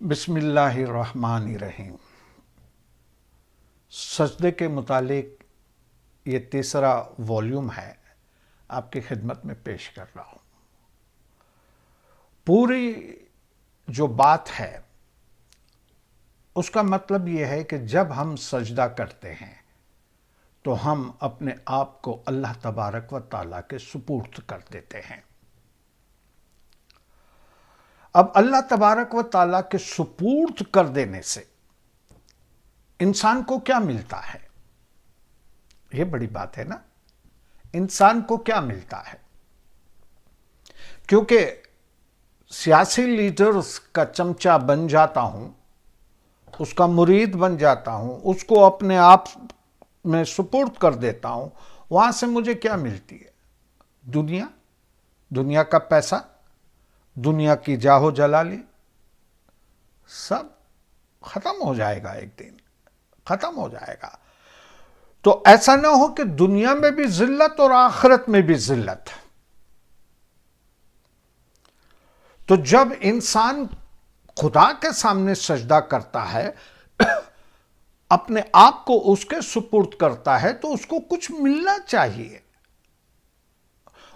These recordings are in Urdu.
بسم اللہ الرحمن الرحیم۔ سجدے کے متعلق یہ تیسرا والیوم ہے، آپ کی خدمت میں پیش کر رہا ہوں۔ پوری جو بات ہے اس کا مطلب یہ ہے کہ جب ہم سجدہ کرتے ہیں تو ہم اپنے آپ کو اللہ تبارک و تعالیٰ کے سپرد کر دیتے ہیں۔ اب اللہ تبارک و تعالیٰ کے سپرد کر دینے سے انسان کو کیا ملتا ہے؟ یہ بڑی بات ہے نا، انسان کو کیا ملتا ہے؟ کیونکہ سیاسی لیڈرز کا چمچہ بن جاتا ہوں، اس کا مرید بن جاتا ہوں، اس کو اپنے آپ میں سپرد کر دیتا ہوں، وہاں سے مجھے کیا ملتی ہے؟ دنیا کا پیسہ، دنیا کی جاہ و جلالی، سب ختم ہو جائے گا، ایک دن ختم ہو جائے گا۔ تو ایسا نہ ہو کہ دنیا میں بھی ذلت اور آخرت میں بھی ذلت۔ تو جب انسان خدا کے سامنے سجدہ کرتا ہے، اپنے آپ کو اس کے سپرد کرتا ہے، تو اس کو کچھ ملنا چاہیے،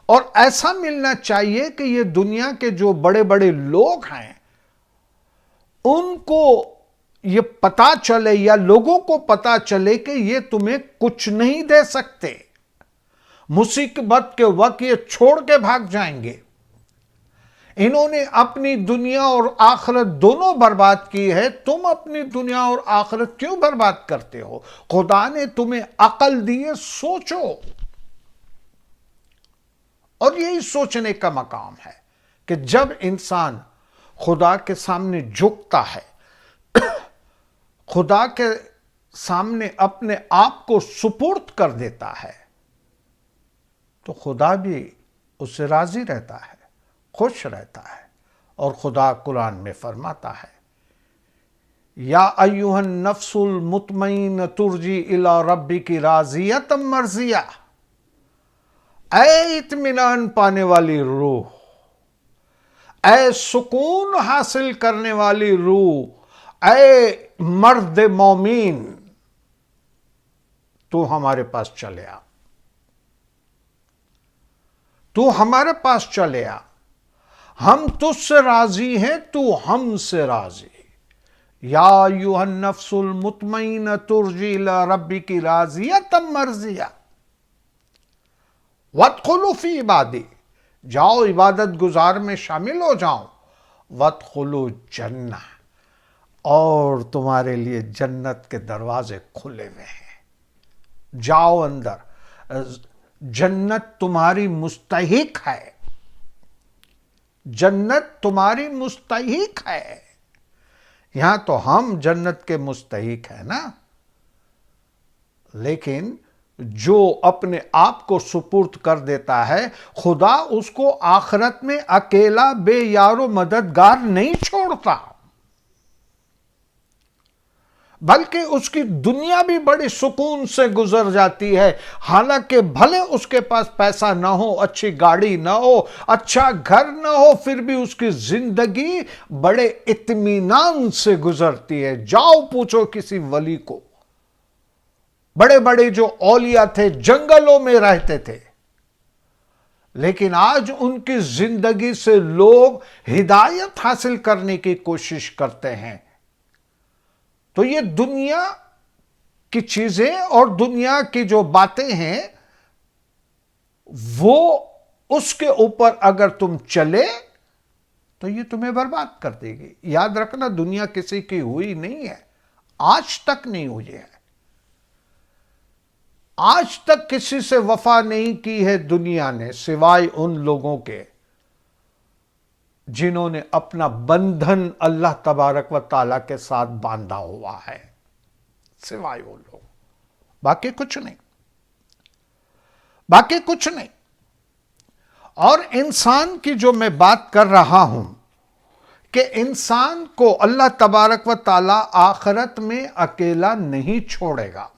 اور ایسا ملنا چاہیے کہ یہ دنیا کے جو بڑے بڑے لوگ ہیں ان کو یہ پتا چلے، یا لوگوں کو پتا چلے کہ یہ تمہیں کچھ نہیں دے سکتے، مصیبت کے وقت یہ چھوڑ کے بھاگ جائیں گے۔ انہوں نے اپنی دنیا اور آخرت دونوں برباد کی ہے، تم اپنی دنیا اور آخرت کیوں برباد کرتے ہو؟ خدا نے تمہیں عقل دی ہے، سوچو۔ اور یہی سوچنے کا مقام ہے کہ جب انسان خدا کے سامنے جھکتا ہے، خدا کے سامنے اپنے آپ کو سپرد کر دیتا ہے، تو خدا بھی اس سے راضی رہتا ہے، خوش رہتا ہے۔ اور خدا قرآن میں فرماتا ہے، یا ایھا النفس المطمئنۃ ارجعی الی ربک راضیۃ مرضیہ، اے اطمینان پانے والی روح، اے سکون حاصل کرنے والی روح، اے مرد مومن، تو ہمارے پاس چلے آ، تو ہمارے پاس چلے آ، ہم تجھ سے راضی ہیں، تو ہم سے راضی۔ یا ایھا النفس المطمئنۃ ارجعی الی ربک راضیۃ مرضیہ وادخلوا فی عبادی، جاؤ عبادت گزار میں شامل ہو جاؤ، وادخلوا جنہ، اور تمہارے لیے جنت کے دروازے کھلے ہوئے ہیں، جاؤ اندر۔ جنت تمہاری مستحق ہے، جنت تمہاری مستحق ہے۔ یہاں تو ہم جنت کے مستحق ہیں نا، لیکن جو اپنے آپ کو سپرد کر دیتا ہے، خدا اس کو آخرت میں اکیلا بے یار و مددگار نہیں چھوڑتا، بلکہ اس کی دنیا بھی بڑی سکون سے گزر جاتی ہے۔ حالانکہ بھلے اس کے پاس پیسہ نہ ہو، اچھی گاڑی نہ ہو، اچھا گھر نہ ہو، پھر بھی اس کی زندگی بڑے اطمینان سے گزرتی ہے۔ جاؤ پوچھو کسی ولی کو، بڑے بڑے جو اولیاء تھے جنگلوں میں رہتے تھے، لیکن آج ان کی زندگی سے لوگ ہدایت حاصل کرنے کی کوشش کرتے ہیں۔ تو یہ دنیا کی چیزیں اور دنیا کی جو باتیں ہیں، وہ اس کے اوپر اگر تم چلے تو یہ تمہیں برباد کر دے گی۔ یاد رکھنا، دنیا کسی کی ہوئی نہیں ہے، آج تک نہیں ہوئی ہے، آج تک کسی سے وفا نہیں کی ہے دنیا نے، سوائے ان لوگوں کے جنہوں نے اپنا بندھن اللہ تبارک و تعالیٰ کے ساتھ باندھا ہوا ہے، سوائے وہ لوگ، باقی کچھ نہیں، باقی کچھ نہیں۔ اور انسان کی جو میں بات کر رہا ہوں کہ انسان کو اللہ تبارک و تعالیٰ آخرت میں اکیلا نہیں چھوڑے گا،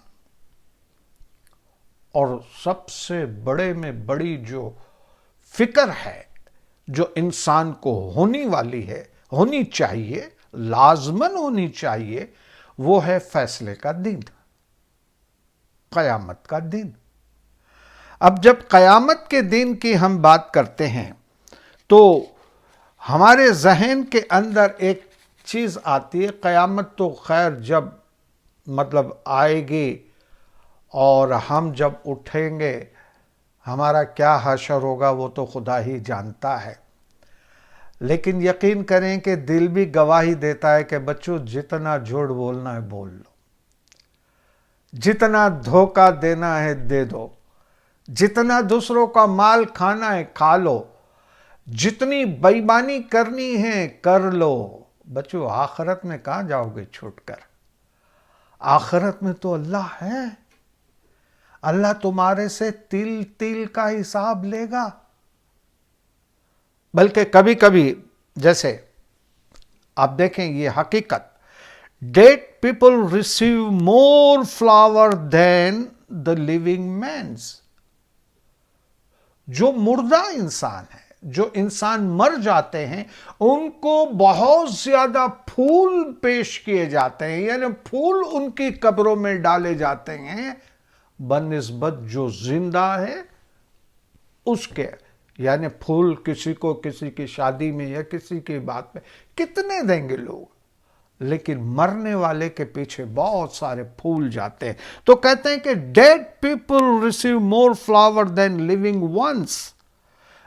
اور سب سے بڑے میں بڑی جو فکر ہے جو انسان کو ہونی والی ہے، ہونی چاہیے، لازمن ہونی چاہیے وہ ہے فیصلے کا دن، قیامت کا دن۔ اب جب قیامت کے دن کی ہم بات کرتے ہیں تو ہمارے ذہن کے اندر ایک چیز آتی ہے، قیامت تو خیر جب مطلب آئے گی اور ہم جب اٹھیں گے ہمارا کیا حشر ہوگا وہ تو خدا ہی جانتا ہے، لیکن یقین کریں کہ دل بھی گواہی دیتا ہے کہ بچوں جتنا جھوٹ بولنا ہے بول لو، جتنا دھوکہ دینا ہے دے دو، جتنا دوسروں کا مال کھانا ہے کھا لو، جتنی بے ایمانی کرنی ہے کر لو۔ بچوں آخرت میں کہاں جاؤ گے چھوٹ کر؟ آخرت میں تو اللہ ہے، اللہ تمہارے سے تل تل کا حساب لے گا۔ بلکہ کبھی کبھی جیسے آپ دیکھیں یہ حقیقت، dead people receive more flower than the living means. جو مردہ انسان ہے، جو انسان مر جاتے ہیں، ان کو بہت زیادہ پھول پیش کیے جاتے ہیں، یعنی پھول ان کی قبروں میں ڈالے جاتے ہیں بنسبت جو زندہ ہے اس کے۔ یعنی پھول کسی کو کسی کی شادی میں یا کسی کی بات میں کتنے دیں گے لوگ، لیکن مرنے والے کے پیچھے بہت سارے پھول جاتے ہیں۔ تو کہتے ہیں کہ dead people receive more flower than living ones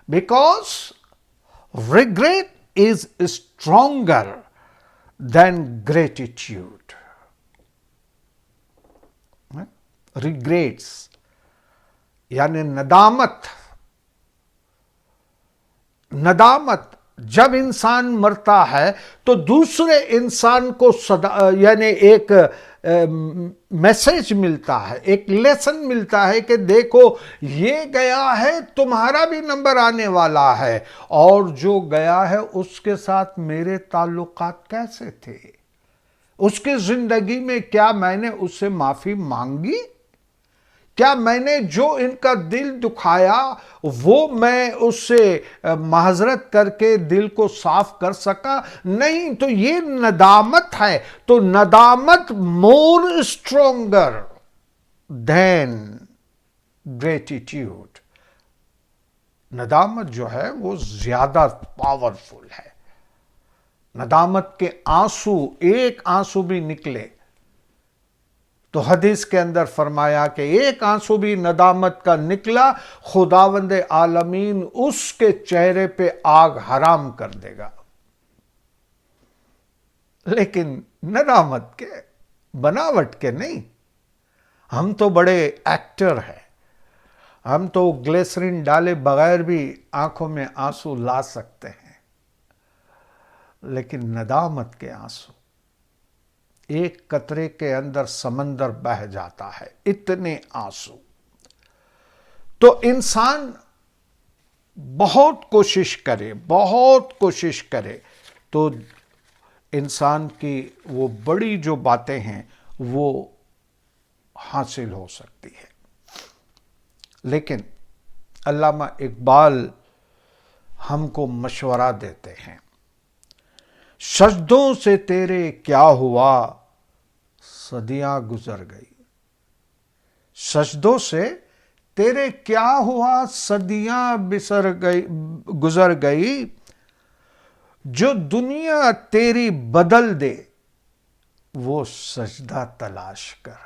because regret is stronger than gratitude. Regrets یعنی ندامت جب انسان مرتا ہے تو دوسرے انسان کو یعنی ایک میسج ملتا ہے، ایک لیسن ملتا ہے کہ دیکھو یہ گیا ہے تمہارا بھی نمبر آنے والا ہے، اور جو گیا ہے اس کے ساتھ میرے تعلقات کیسے تھے، اس کی زندگی میں کیا میں نے اس سے معافی مانگی، کیا میں نے جو ان کا دل دکھایا وہ میں اس سے معذرت کر کے دل کو صاف کر سکا؟ نہیں، تو یہ ندامت ہے۔ تو ندامت مور اسٹرانگر دین گریٹیٹیوڈ، ندامت جو ہے وہ زیادہ پاورفل ہے۔ ندامت کے آنسو، ایک آنسو بھی نکلے تو حدیث کے اندر فرمایا کہ ایک آنسو بھی ندامت کا نکلا خداوند عالمین اس کے چہرے پہ آگ حرام کر دے گا۔ لیکن ندامت کے بناوٹ کے نہیں، ہم تو بڑے ایکٹر ہیں، ہم تو گلیسرین ڈالے بغیر بھی آنکھوں میں آنسو لا سکتے ہیں، لیکن ندامت کے آنسو ایک قطرے کے اندر سمندر بہہ جاتا ہے، اتنے آنسو۔ تو انسان بہت کوشش کرے تو انسان کی وہ بڑی جو باتیں ہیں وہ حاصل ہو سکتی ہے۔ لیکن علامہ اقبال ہم کو مشورہ دیتے ہیں، سجدوں سے تیرے کیا ہوا صدیاں گزر گئی، سجدوں سے تیرے کیا ہوا صدیاں گزر گئی، جو دنیا تیری بدل دے وہ سجدہ تلاش کر۔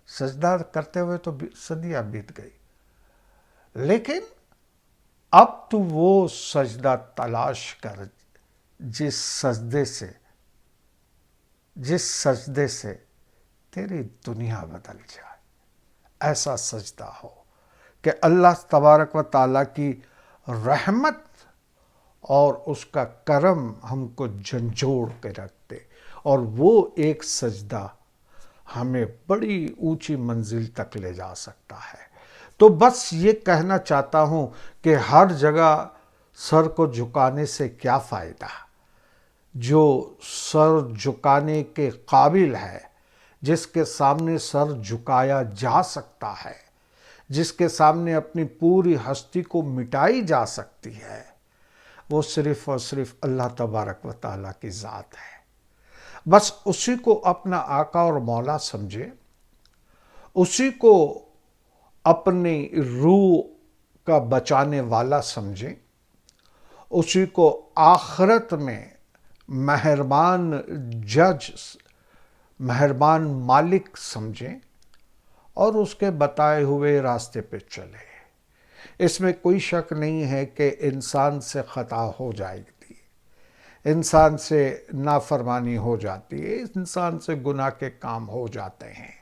سجدہ کرتے ہوئے تو صدیاں بیت گئی، لیکن اب تو وہ سجدہ تلاش کر جس سجدے سے تیری دنیا بدل جائے۔ ایسا سجدہ ہو کہ اللہ تبارک و تعالیٰ کی رحمت اور اس کا کرم ہم کو جھنجھوڑ کے رکھ دے، اور وہ ایک سجدہ ہمیں بڑی اونچی منزل تک لے جا سکتا ہے۔ تو بس یہ کہنا چاہتا ہوں کہ ہر جگہ سر کو جھکانے سے کیا فائدہ؟ جو سر جھکانے کے قابل ہے، جس کے سامنے سر جھکایا جا سکتا ہے، جس کے سامنے اپنی پوری ہستی کو مٹائی جا سکتی ہے، وہ صرف اور صرف اللہ تبارک و تعالیٰ کی ذات ہے۔ بس اسی کو اپنا آقا اور مولا سمجھے، اسی کو اپنی روح کا بچانے والا سمجھے، اسی کو آخرت میں مہربان جج، مہربان مالک سمجھیں اور اس کے بتائے ہوئے راستے پہ چلے۔ اس میں کوئی شک نہیں ہے کہ انسان سے خطا ہو جائے گی، انسان سے نافرمانی ہو جاتی ہے، انسان سے گناہ کے کام ہو جاتے ہیں،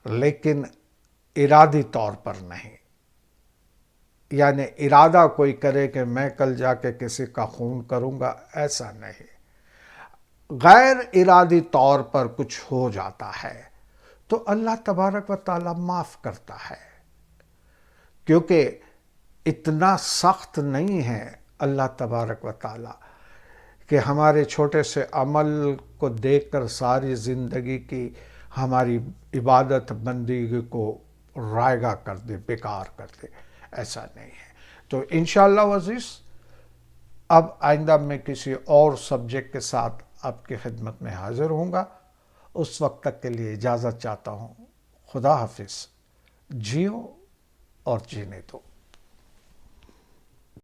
لیکن ارادی طور پر نہیں۔ یعنی ارادہ کوئی کرے کہ میں کل جا کے کسی کا خون کروں گا، ایسا نہیں۔ غیر ارادی طور پر کچھ ہو جاتا ہے تو اللہ تبارک و تعالیٰ معاف کرتا ہے، کیونکہ اتنا سخت نہیں ہے اللہ تبارک و تعالیٰ کہ ہمارے چھوٹے سے عمل کو دیکھ کر ساری زندگی کی ہماری عبادت بندگی کو رائگاں کر دے، بیکار کر دے، ایسا نہیں ہے۔ تو انشاءاللہ عزیز اب آئندہ میں کسی اور سبجیکٹ کے ساتھ آپ کی خدمت میں حاضر ہوں گا۔ اس وقت تک کے لیے اجازت چاہتا ہوں۔ خدا حافظ۔ جیو اور جینے دو۔